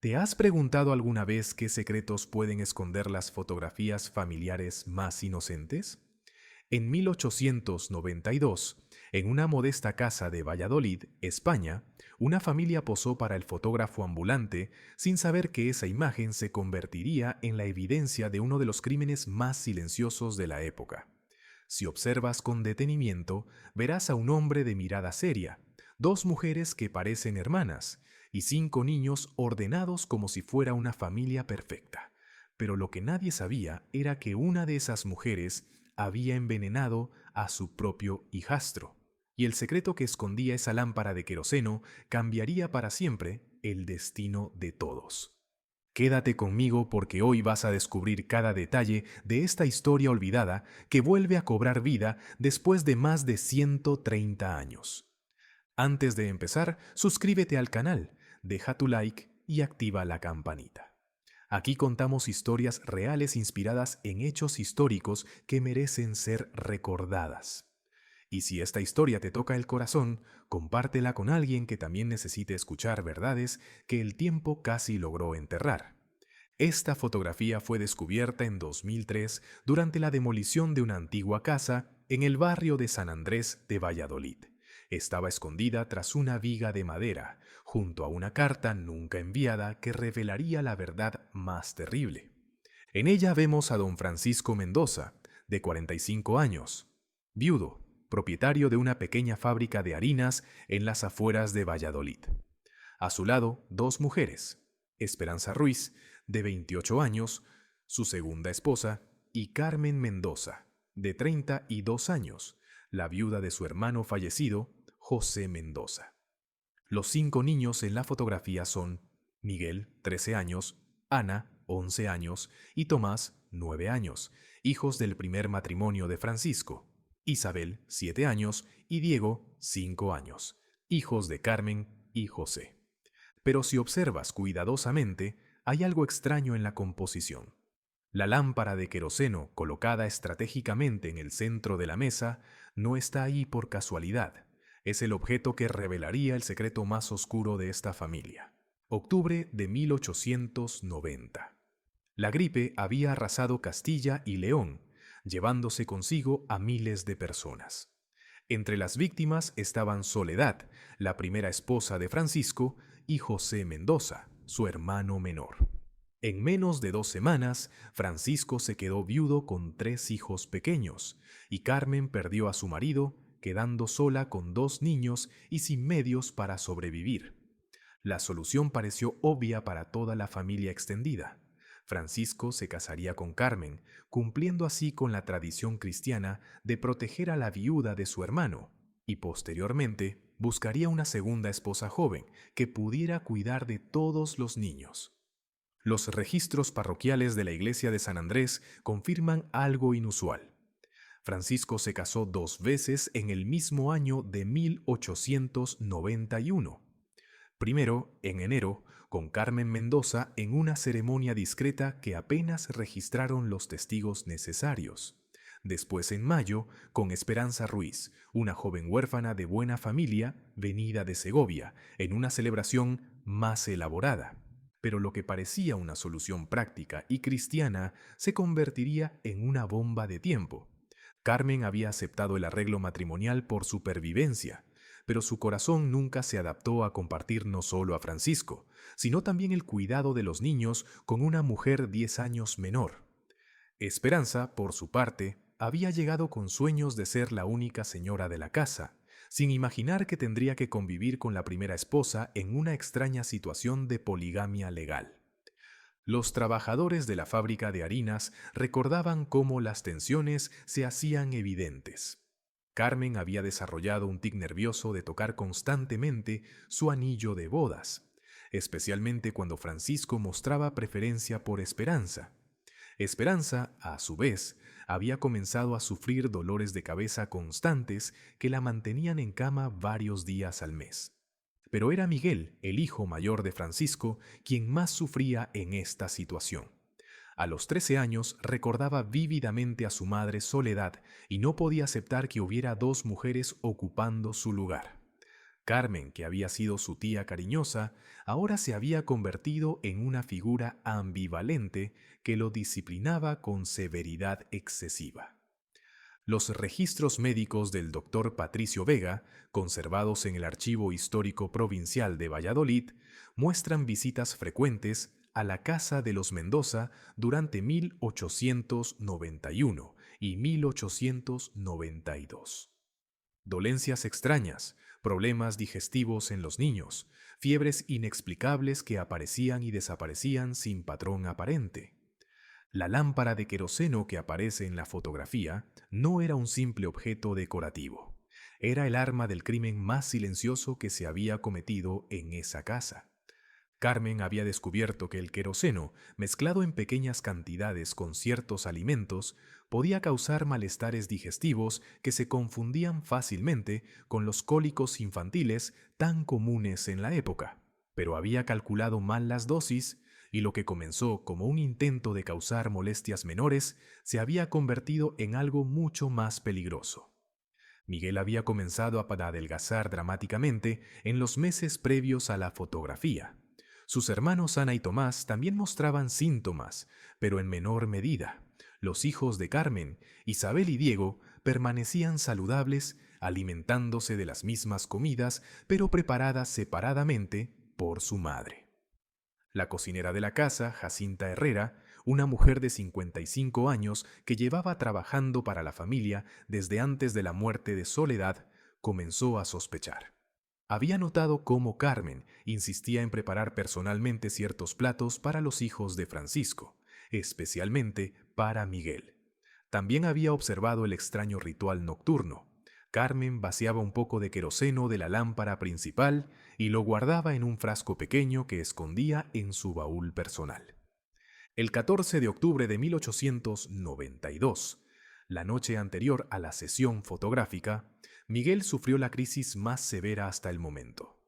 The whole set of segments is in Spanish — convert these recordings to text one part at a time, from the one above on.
¿Te has preguntado alguna vez qué secretos pueden esconder las fotografías familiares más inocentes? En 1892, en una modesta casa de Valladolid, España, una familia posó para el fotógrafo ambulante sin saber que esa imagen se convertiría en la evidencia de uno de los crímenes más silenciosos de la época. Si observas con detenimiento, verás a un hombre de mirada seria, dos mujeres que parecen hermanas y cinco niños ordenados como si fuera una familia perfecta. Pero lo que nadie sabía era que una de esas mujeres había envenenado a su propio hijastro, y el secreto que escondía esa lámpara de queroseno cambiaría para siempre el destino de todos. Quédate conmigo porque hoy vas a descubrir cada detalle de esta historia olvidada que vuelve a cobrar vida después de más de 130 años. Antes de empezar, suscríbete al canal, deja tu like y activa la campanita. Aquí contamos historias reales inspiradas en hechos históricos que merecen ser recordadas. Y si esta historia te toca el corazón, compártela con alguien que también necesite escuchar verdades que el tiempo casi logró enterrar. Esta fotografía fue descubierta en 2003 durante la demolición de una antigua casa en el barrio de San Andrés de Valladolid. Estaba escondida tras una viga de madera, junto a una carta nunca enviada que revelaría la verdad más terrible. En ella vemos a don Francisco Mendoza, de 45 años, viudo, propietario de una pequeña fábrica de harinas en las afueras de Valladolid. A su lado, dos mujeres, Esperanza Ruiz, de 28 años, su segunda esposa, y Carmen Mendoza, de 32 años, la viuda de su hermano fallecido, José Mendoza. Los cinco niños en la fotografía son Miguel, 13 años, Ana, 11 años, y Tomás, 9 años, hijos del primer matrimonio de Francisco, Isabel, 7 años, y Diego, 5 años, hijos de Carmen y José. Pero si observas cuidadosamente, hay algo extraño en la composición. La lámpara de queroseno colocada estratégicamente en el centro de la mesa no está ahí por casualidad. Es el objeto que revelaría el secreto más oscuro de esta familia. Octubre de 1890. La gripe había arrasado Castilla y León, llevándose consigo a miles de personas. Entre las víctimas estaban Soledad, la primera esposa de Francisco, y José Mendoza, su hermano menor. En menos de 2 semanas, Francisco se quedó viudo con 3 hijos pequeños, y Carmen perdió a su marido, quedando sola con 2 niños y sin medios para sobrevivir. La solución pareció obvia para toda la familia extendida. Francisco se casaría con Carmen, cumpliendo así con la tradición cristiana de proteger a la viuda de su hermano, y posteriormente buscaría una segunda esposa joven que pudiera cuidar de todos los niños. Los registros parroquiales de la iglesia de San Andrés confirman algo inusual. Francisco se casó 2 veces en el mismo año de 1891. Primero, en enero, con Carmen Mendoza en una ceremonia discreta que apenas registraron los testigos necesarios. Después, en mayo, con Esperanza Ruiz, una joven huérfana de buena familia venida de Segovia, en una celebración más elaborada. Pero lo que parecía una solución práctica y cristiana se convertiría en una bomba de tiempo. Carmen había aceptado el arreglo matrimonial por supervivencia, pero su corazón nunca se adaptó a compartir no solo a Francisco, sino también el cuidado de los niños con una mujer 10 años menor. Esperanza, por su parte, había llegado con sueños de ser la única señora de la casa, sin imaginar que tendría que convivir con la primera esposa en una extraña situación de poligamia legal. Los trabajadores de la fábrica de harinas recordaban cómo las tensiones se hacían evidentes. Carmen había desarrollado un tic nervioso de tocar constantemente su anillo de bodas, especialmente cuando Francisco mostraba preferencia por Esperanza. Esperanza, a su vez, había comenzado a sufrir dolores de cabeza constantes que la mantenían en cama varios días al mes. Pero era Miguel, el hijo mayor de Francisco, quien más sufría en esta situación. A los 13 años recordaba vívidamente a su madre Soledad y no podía aceptar que hubiera dos mujeres ocupando su lugar. Carmen, que había sido su tía cariñosa, ahora se había convertido en una figura ambivalente que lo disciplinaba con severidad excesiva. Los registros médicos del doctor Patricio Vega, conservados en el Archivo Histórico Provincial de Valladolid, muestran visitas frecuentes a la casa de los Mendoza durante 1891 y 1892. Dolencias extrañas, problemas digestivos en los niños, fiebres inexplicables que aparecían y desaparecían sin patrón aparente. La lámpara de queroseno que aparece en la fotografía no era un simple objeto decorativo. Era el arma del crimen más silencioso que se había cometido en esa casa. Carmen había descubierto que el queroseno, mezclado en pequeñas cantidades con ciertos alimentos, podía causar malestares digestivos que se confundían fácilmente con los cólicos infantiles tan comunes en la época. Pero había calculado mal las dosis y lo que comenzó como un intento de causar molestias menores se había convertido en algo mucho más peligroso. Miguel había comenzado a adelgazar dramáticamente en los meses previos a la fotografía. Sus hermanos Ana y Tomás también mostraban síntomas, pero en menor medida. Los hijos de Carmen, Isabel y Diego, permanecían saludables, alimentándose de las mismas comidas, pero preparadas separadamente por su madre. La cocinera de la casa, Jacinta Herrera, una mujer de 55 años que llevaba trabajando para la familia desde antes de la muerte de Soledad, comenzó a sospechar. Había notado cómo Carmen insistía en preparar personalmente ciertos platos para los hijos de Francisco, especialmente para Miguel. También había observado el extraño ritual nocturno. Carmen vaciaba un poco de queroseno de la lámpara principal y lo guardaba en un frasco pequeño que escondía en su baúl personal. El 14 de octubre de 1892, la noche anterior a la sesión fotográfica, Miguel sufrió la crisis más severa hasta el momento.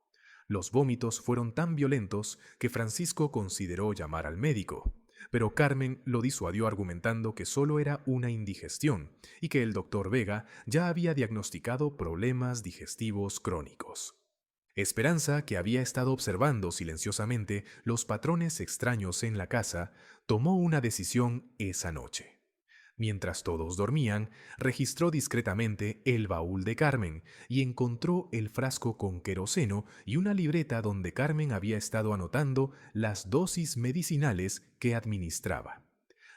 Los vómitos fueron tan violentos que Francisco consideró llamar al médico, pero Carmen lo disuadió argumentando que solo era una indigestión y que el doctor Vega ya había diagnosticado problemas digestivos crónicos. Esperanza, que había estado observando silenciosamente los patrones extraños en la casa, tomó una decisión esa noche. Mientras todos dormían, registró discretamente el baúl de Carmen y encontró el frasco con queroseno y una libreta donde Carmen había estado anotando las dosis medicinales que administraba.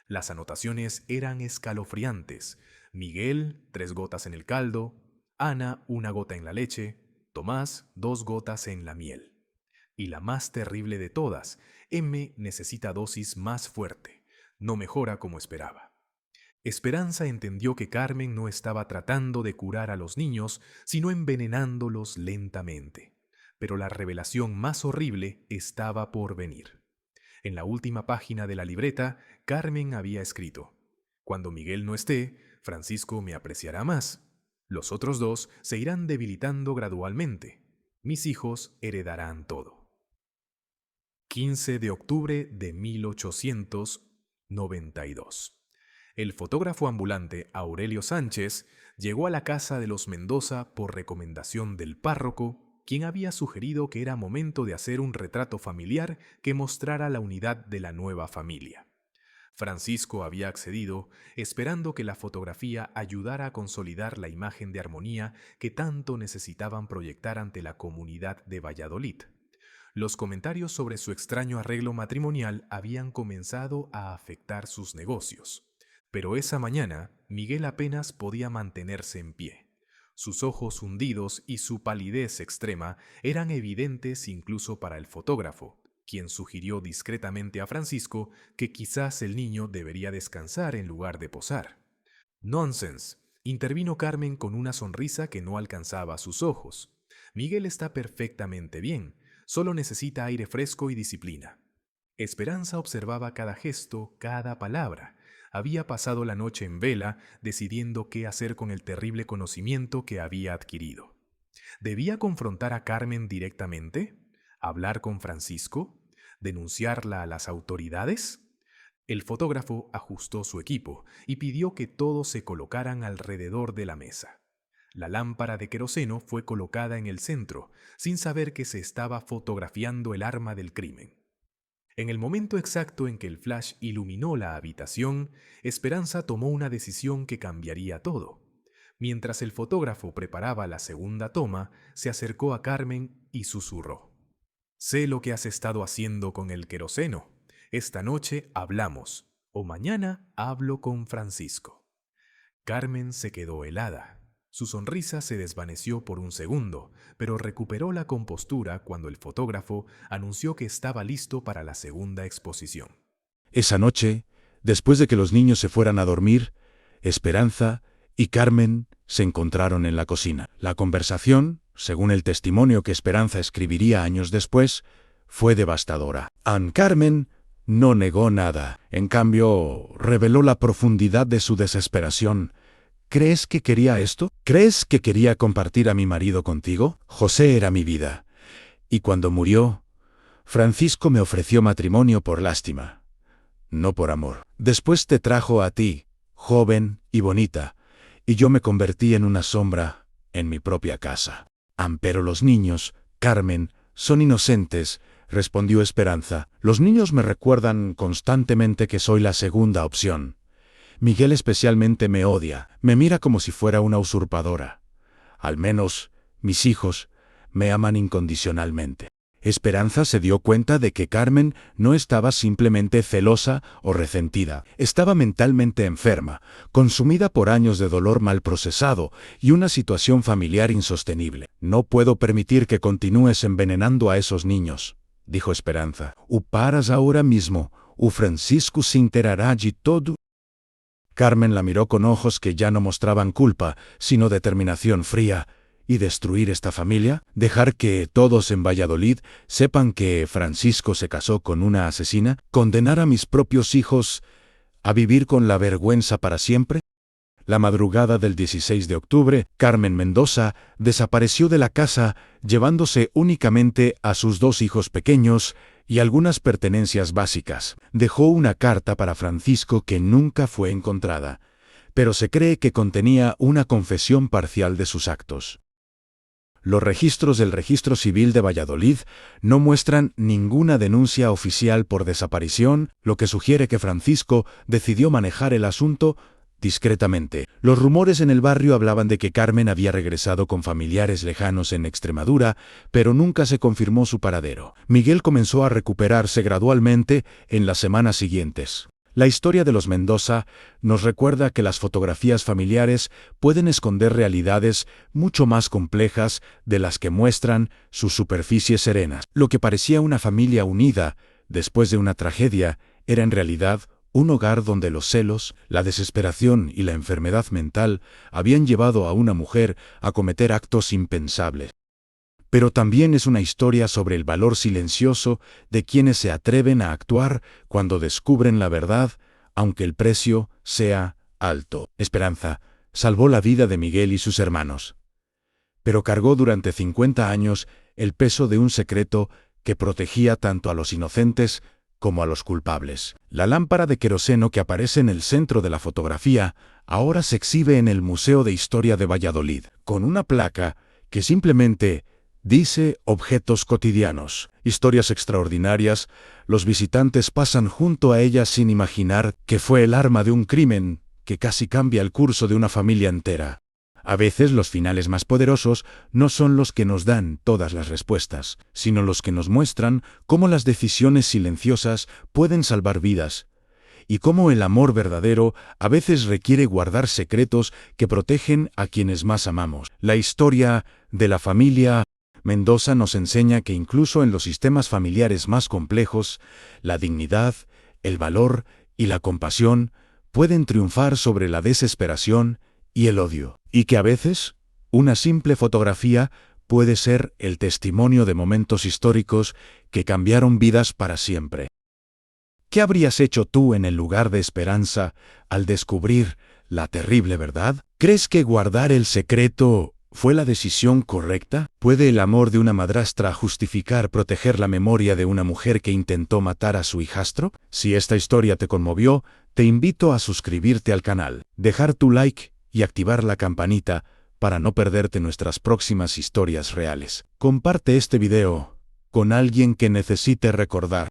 Las anotaciones eran escalofriantes. Miguel, 3 gotas en el caldo; Ana, 1 gota en la leche; Tomás, 2 gotas en la miel. Y la más terrible de todas, M necesita dosis más fuerte. No mejora como esperaba. Esperanza entendió que Carmen no estaba tratando de curar a los niños, sino envenenándolos lentamente. Pero la revelación más horrible estaba por venir. En la última página de la libreta, Carmen había escrito: «Cuando Miguel no esté, Francisco me apreciará más. Los otros dos se irán debilitando gradualmente. Mis hijos heredarán todo». 15 de octubre de 1892. El fotógrafo ambulante Aurelio Sánchez llegó a la casa de los Mendoza por recomendación del párroco, quien había sugerido que era momento de hacer un retrato familiar que mostrara la unidad de la nueva familia. Francisco había accedido, esperando que la fotografía ayudara a consolidar la imagen de armonía que tanto necesitaban proyectar ante la comunidad de Valladolid. Los comentarios sobre su extraño arreglo matrimonial habían comenzado a afectar sus negocios. Pero esa mañana, Miguel apenas podía mantenerse en pie. Sus ojos hundidos y su palidez extrema eran evidentes incluso para el fotógrafo, quien sugirió discretamente a Francisco que quizás el niño debería descansar en lugar de posar. «Nonsense», intervino Carmen con una sonrisa que no alcanzaba sus ojos. «Miguel está perfectamente bien, solo necesita aire fresco y disciplina». Esperanza observaba cada gesto, cada palabra. Había pasado la noche en vela, decidiendo qué hacer con el terrible conocimiento que había adquirido. ¿Debía confrontar a Carmen directamente? ¿Hablar con Francisco? ¿Denunciarla a las autoridades? El fotógrafo ajustó su equipo y pidió que todos se colocaran alrededor de la mesa. La lámpara de queroseno fue colocada en el centro, sin saber que se estaba fotografiando el arma del crimen. En el momento exacto en que el flash iluminó la habitación, Esperanza tomó una decisión que cambiaría todo. Mientras el fotógrafo preparaba la segunda toma, se acercó a Carmen y susurró: «Sé lo que has estado haciendo con el queroseno. Esta noche hablamos, o mañana hablo con Francisco». Carmen se quedó helada. Su sonrisa se desvaneció por un segundo, pero recuperó la compostura cuando el fotógrafo anunció que estaba listo para la segunda exposición. Esa noche, después de que los niños se fueran a dormir, Esperanza y Carmen se encontraron en la cocina. La conversación, según el testimonio que Esperanza escribiría años después, fue devastadora. Carmen no negó nada. En cambio, reveló la profundidad de su desesperación. ¿Crees que quería esto? ¿Crees que quería compartir a mi marido contigo? José era mi vida. Y cuando murió, Francisco me ofreció matrimonio por lástima, no por amor. Después te trajo a ti, joven y bonita, y yo me convertí en una sombra en mi propia casa. Pero los niños, Carmen, son inocentes, respondió Esperanza. Los niños me recuerdan constantemente que soy la segunda opción. Miguel especialmente me odia, me mira como si fuera una usurpadora. Al menos, mis hijos me aman incondicionalmente. Esperanza se dio cuenta de que Carmen no estaba simplemente celosa o resentida, estaba mentalmente enferma, consumida por años de dolor mal procesado y una situación familiar insostenible. No puedo permitir que continúes envenenando a esos niños, dijo Esperanza. Paras ahora mismo, Francisco se enterará de todo. Carmen la miró con ojos que ya no mostraban culpa, sino determinación fría. ¿Y destruir esta familia? ¿Dejar que todos en Valladolid sepan que Francisco se casó con una asesina? ¿Condenar a mis propios hijos a vivir con la vergüenza para siempre? La madrugada del 16 de octubre, Carmen Mendoza desapareció de la casa, llevándose únicamente a sus 2 hijos pequeños y algunas pertenencias básicas. Dejó una carta para Francisco que nunca fue encontrada, pero se cree que contenía una confesión parcial de sus actos. Los registros del Registro Civil de Valladolid no muestran ninguna denuncia oficial por desaparición, lo que sugiere que Francisco decidió manejar el asunto discretamente. Los rumores en el barrio hablaban de que Carmen había regresado con familiares lejanos en Extremadura, pero nunca se confirmó su paradero. Miguel comenzó a recuperarse gradualmente en las semanas siguientes. La historia de los Mendoza nos recuerda que las fotografías familiares pueden esconder realidades mucho más complejas de las que muestran sus superficies serenas. Lo que parecía una familia unida después de una tragedia era en realidad un hogar donde los celos, la desesperación y la enfermedad mental habían llevado a una mujer a cometer actos impensables. Pero también es una historia sobre el valor silencioso de quienes se atreven a actuar cuando descubren la verdad, aunque el precio sea alto. Esperanza salvó la vida de Miguel y sus hermanos, pero cargó durante 50 años el peso de un secreto que protegía tanto a los inocentes como a los culpables. La lámpara de queroseno que aparece en el centro de la fotografía ahora se exhibe en el Museo de Historia de Valladolid, con una placa que simplemente dice objetos cotidianos, historias extraordinarias. Los visitantes pasan junto a ellas sin imaginar que fue el arma de un crimen que casi cambia el curso de una familia entera. A veces los finales más poderosos no son los que nos dan todas las respuestas, sino los que nos muestran cómo las decisiones silenciosas pueden salvar vidas, y cómo el amor verdadero a veces requiere guardar secretos que protegen a quienes más amamos. La historia de la familia Mendoza nos enseña que incluso en los sistemas familiares más complejos, la dignidad, el valor y la compasión pueden triunfar sobre la desesperación y el odio, y que a veces una simple fotografía puede ser el testimonio de momentos históricos que cambiaron vidas para siempre. ¿Qué habrías hecho tú en el lugar de Esperanza al descubrir la terrible verdad? ¿Crees que guardar el secreto fue la decisión correcta? ¿Puede el amor de una madrastra justificar proteger la memoria de una mujer que intentó matar a su hijastro? Si esta historia te conmovió, te invito a suscribirte al canal, dejar tu like y activar la campanita para no perderte nuestras próximas historias reales. Comparte este video con alguien que necesite recordar.